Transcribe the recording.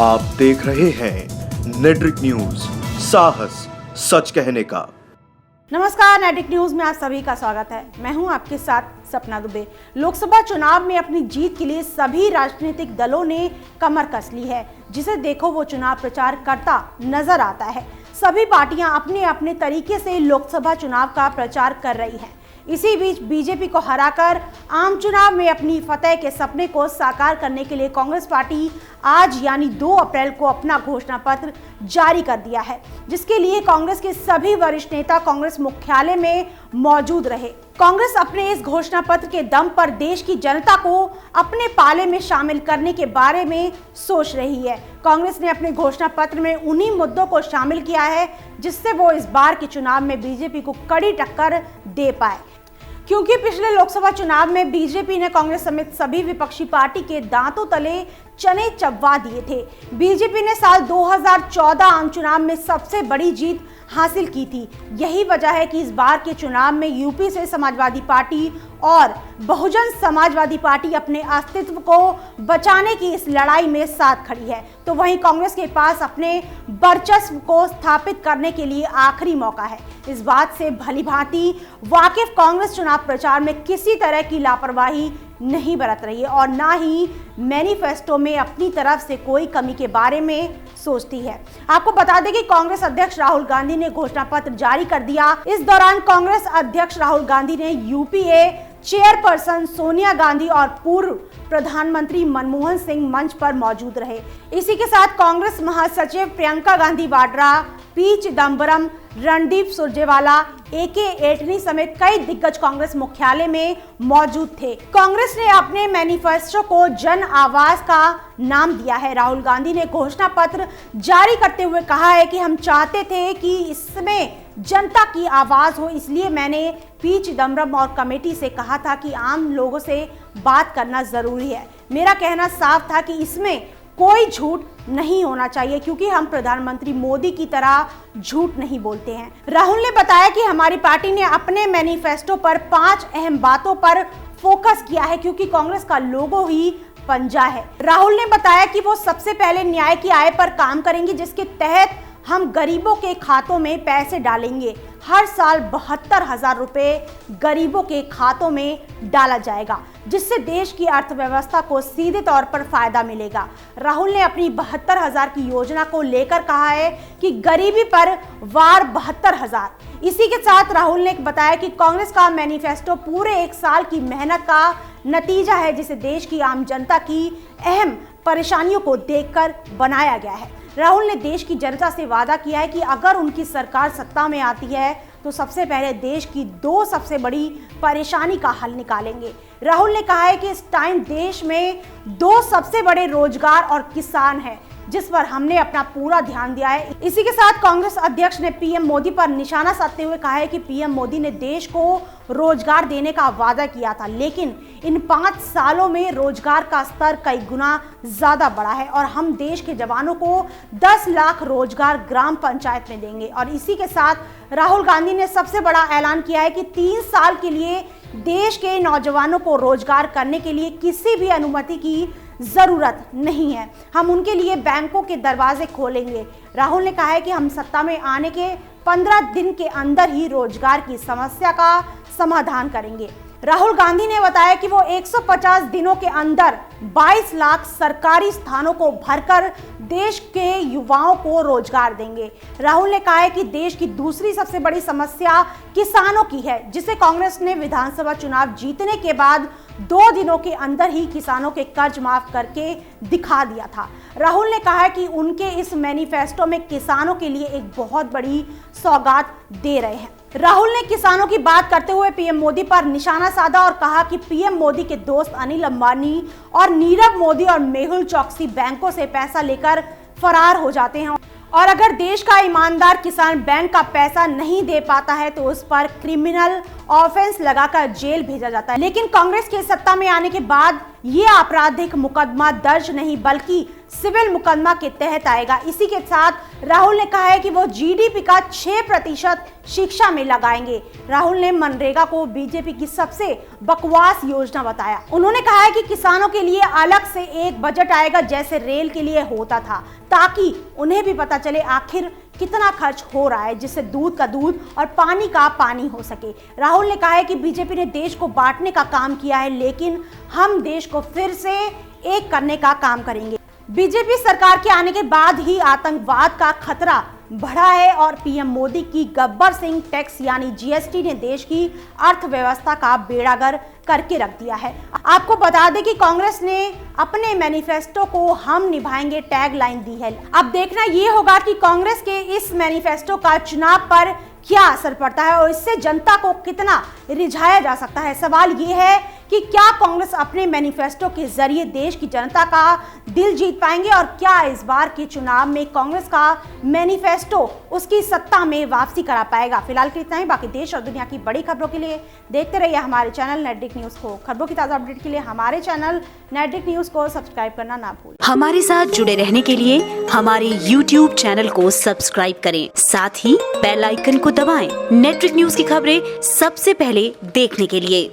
आप देख रहे हैं नेट्रिक न्यूज, साहस सच कहने का। नमस्कार, नेट्रिक न्यूज में आप सभी का स्वागत है। मैं हूं आपके साथ सपना दुबे। लोकसभा चुनाव में अपनी जीत के लिए सभी राजनीतिक दलों ने कमर कस ली है। जिसे देखो वो चुनाव प्रचार करता नजर आता है। सभी पार्टियां अपने अपने तरीके से लोकसभा चुनाव का प्रचार कर रही हैं। इसी बीच बीजेपी को हराकर आम चुनाव में अपनी फतह के सपने को साकार करने के लिए कांग्रेस पार्टी आज यानी 2 अप्रैल को अपना घोषणा पत्र जारी कर दिया है, जिसके लिए कांग्रेस के सभी वरिष्ठ नेता कांग्रेस मुख्यालय में मौजूद रहे। कांग्रेस अपने इस घोषणा पत्र के दम पर देश की जनता को अपने पाले में शामिल करने के बारे में सोच रही है। कांग्रेस ने अपने घोषणा पत्र में उन्हीं मुद्दों को शामिल किया है जिससे वो इस बार के चुनाव में बीजेपी को कड़ी टक्कर दे पाए, क्योंकि पिछले लोकसभा चुनाव में बीजेपी ने कांग्रेस समेत सभी विपक्षी पार्टी के दांतों तले चने चबवा दिए थे। बीजेपी ने साल 2014 आम चुनाव में सबसे बड़ी जीत हासिल की थी। यही वजह है कि इस बार के चुनाव में यूपी से समाजवादी पार्टी और बहुजन समाजवादी पार्टी अपने अस्तित्व को बचाने की इस लड़ाई में साथ खड़ी है। तो वहीं कांग्रेस के पास अपने वर्चस्व को स्थापित करने के लिए आखिरी मौका है। इस बात से भलीभांति वाकिफ कांग्रेस चुनाव प्रचार में किसी तरह की लापरवाही नहीं बरत रही है और ना ही मैनिफेस्टो में अपनी तरफ से कोई कमी के बारे में सोचती है। आपको बता दें कि कांग्रेस अध्यक्ष राहुल गांधी ने घोषणा पत्र जारी कर दिया। इस दौरान कांग्रेस अध्यक्ष राहुल गांधी ने यूपीए चेयरपर्सन सोनिया गांधी और पूर्व प्रधानमंत्री मनमोहन सिंह मंच पर मौजूद रहे। इसी के साथ कांग्रेस महासचिव प्रियंका गांधी वाड्रा, पी चिदम्बरम, रणदीप सुरजेवाला, एके एंटनी समेत कई दिग्गज कांग्रेस मुख्यालय में मौजूद थे। कांग्रेस ने अपने मैनिफेस्टो को जन आवाज का नाम दिया है। राहुल गांधी ने घोषणा पत्र जारी करते हुए कहा है कि हम चाहते थे कि इसमें जनता की आवाज हो, इसलिए मैंने पी चिदम्बरम और कमेटी से कहा था कि आम लोगों से बात करना जरूरी है। मेरा कहना साफ था कि इसमें कोई झूठ नहीं होना चाहिए, क्योंकि हम प्रधानमंत्री मोदी की तरह झूठ नहीं बोलते हैं। राहुल ने बताया कि हमारी पार्टी ने अपने मैनिफेस्टो पर 5 अहम बातों पर फोकस किया है, क्योंकि कांग्रेस का लोगो ही पंजा है। राहुल ने बताया कि वो सबसे पहले न्याय की आय पर काम करेंगे, जिसके तहत हम गरीबों के खातों में पैसे डालेंगे। हर साल 72,000 रुपए गरीबों के खातों में डाला जाएगा, जिससे देश की अर्थव्यवस्था को सीधे तौर पर फायदा मिलेगा। राहुल ने अपनी 72,000 की योजना को लेकर कहा है कि गरीबी पर वार 72,000। इसी के साथ राहुल ने बताया कि कांग्रेस का मैनिफेस्टो पूरे 1 साल की मेहनत का नतीजा है, जिसे देश की आम जनता की अहम परेशानियों को देखकर बनाया गया है। राहुल ने देश की जनता से वादा किया है कि अगर उनकी सरकार सत्ता में आती है तो सबसे पहले देश की 2 सबसे बड़ी परेशानी का हल निकालेंगे। राहुल ने कहा है कि इस टाइम देश में 2 सबसे बड़े रोजगार और किसान हैं, जिस पर हमने अपना पूरा ध्यान दिया है। इसी के साथ कांग्रेस अध्यक्ष ने पीएम मोदी पर निशाना साधते हुए कहा है कि पीएम मोदी ने देश को रोजगार देने का वादा किया था, लेकिन इन 5 सालों में रोजगार का स्तर कई गुना ज्यादा बढ़ा है और हम देश के जवानों को 10 लाख रोजगार ग्राम पंचायत में देंगे। और इसी के साथ राहुल गांधी ने सबसे बड़ा ऐलान किया है कि 3 साल के लिए देश के नौजवानों को रोजगार करने के लिए किसी भी अनुमति की जरूरत नहीं है। हम उनके लिए बैंकों के दरवाजे खोलेंगे। राहुल ने कहा है कि हम सत्ता में आने के 15 दिन के अंदर ही रोजगार की समस्या का समाधान करेंगे। राहुल गांधी ने बताया कि वो 150 दिनों के अंदर 22 लाख सरकारी स्थानों को भरकर देश के युवाओं को रोजगार देंगे। राहुल ने कहा है कि देश की दूसरी सबसे बड़ी समस्या किसानों की है, जिसे कांग्रेस ने विधानसभा चुनाव जीतने के बाद 2 दिनों के अंदर ही किसानों के कर्ज माफ करके दिखा दिया था। राहुल ने कहा कि उनके इस मैनिफेस्टो में किसानों के लिए एक बहुत बड़ी सौगात दे रहे हैं। राहुल ने किसानों की बात करते हुए पीएम मोदी पर निशाना साधा और कहा कि पीएम मोदी के दोस्त अनिल अंबानी और नीरव मोदी और मेहुल चोकसी बैंकों से पैसा लेकर फरार हो जाते हैं और अगर देश का ईमानदार किसान बैंक का पैसा नहीं दे पाता है तो उस पर क्रिमिनल ऑफेंस लगाकर जेल भेजा जाता है। लेकिन कांग्रेस के सत्ता में आने के बाद ये आपराधिक मुकदमा दर्ज नहीं बल्कि सिविल मुकदमा के तहत आएगा। इसी के साथ राहुल ने कहा है कि वो जीडीपी का 6% शिक्षा में लगाएंगे। राहुल ने मनरेगा को बीजेपी की सबसे बकवास योजना बताया। उन्होंने कहा है कि किसानों के लिए अलग से एक बजट आएगा जैसे रेल के लिए होता था, ताकि उन्हें भी पता चले आखिर कितना खर्च हो रहा है, जिससे दूध का दूध और पानी का पानी हो सके। राहुल ने कहा है कि बीजेपी ने देश को बांटने का काम किया है, लेकिन हम देश को फिर से एक करने का काम करेंगे। बीजेपी सरकार के आने के बाद ही आतंकवाद का खतरा बढ़ा है और पीएम मोदी की गब्बर सिंह टैक्स यानी जीएसटी ने देश की अर्थव्यवस्था का बेड़ागर करके रख दिया है। आपको बता दें कि कांग्रेस ने अपने मैनिफेस्टो को हम निभाएंगे टैगलाइन दी है। अब देखना ये होगा कि कांग्रेस के इस मैनिफेस्टो का चुनाव पर क्या असर पड़ता है और इससे जनता को कितना रिझाया जा सकता है। सवाल ये है कि क्या कांग्रेस अपने मैनिफेस्टो के जरिए देश की जनता का दिल जीत पाएंगे और क्या इस बार के चुनाव में कांग्रेस का मैनिफेस्टो उसकी सत्ता में वापसी करा पाएगा। फिलहाल के इतना ही। बाकी देश और दुनिया की बड़ी खबरों के लिए देखते रहिए हमारे चैनल नेटडिक न्यूज को। खबरों की ताज़ा अपडेट के लिए हमारे चैनल नेटडिक न्यूज को सब्सक्राइब करना ना भूलें। हमारे साथ जुड़े रहने के लिए हमारे YouTube चैनल को सब्सक्राइब करें, साथ ही बेल आइकन को दबाएं। नेटडिक न्यूज की खबरें सबसे पहले देखने के लिए।